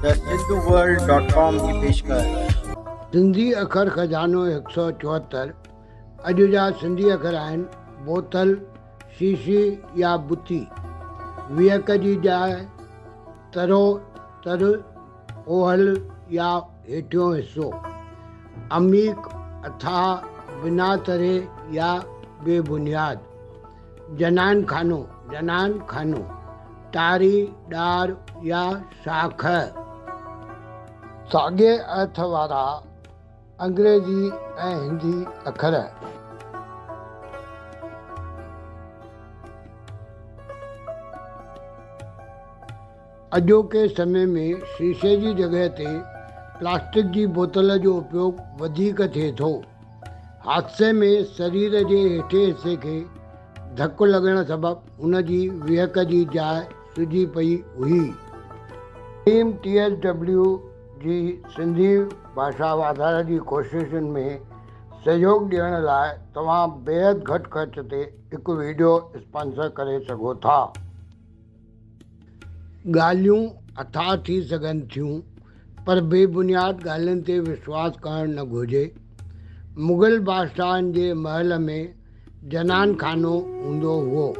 The सिंधुवर्ल्ड.com की पेशकश। सिंधी अखर खजानो 174। अॼु जा सिंधी अखर आहिनि बोतल, शीशी या बुती। विहक जी जाइ, तरो, तर, ओहल या हेठियों हिसो। अमीक, अथाह, बिना तरे या बेबुनियाद। जनान खानो, जनान खानो। टारी, डार या शाख। साॻिए अर्थ वारा अंग्रेजी ऐं हिंदी अखर। अॼोके समय में शीशे जी जॻह ते प्लास्टिक जी बोतल जो उपयोग वधीक थिए थो। हादसे में शरीर जे हेठे हिसे खे धकु लॻण सबबु हुन जी विहक जी जाइ सुॼी पई हुई। टीम TSW जी सिंधी भाषा वाधारे जी कोशिशुनि में सहयोग ॾियण लाइ तव्हां बेहद घटि ख़र्च ते हिकु वीडियो स्पॉन्सर करे सघो था। ॻाल्हियूं अथाह थी सघनि थियूं, पर बेबुनियाद ॻाल्हियुनि ते विश्वास करणु न घुरिजे। मुग़ल बादशाहनि जे महल में जनान खानो हूंदो हुओ।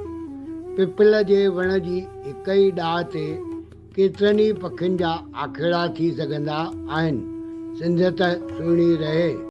पिपल जे वण जी हिक ई ॾाह ते केतिरनि ई पखियुनि जा आखेड़ा थी सघंदा आहिनि। सिंधियत सुहिणी रहे।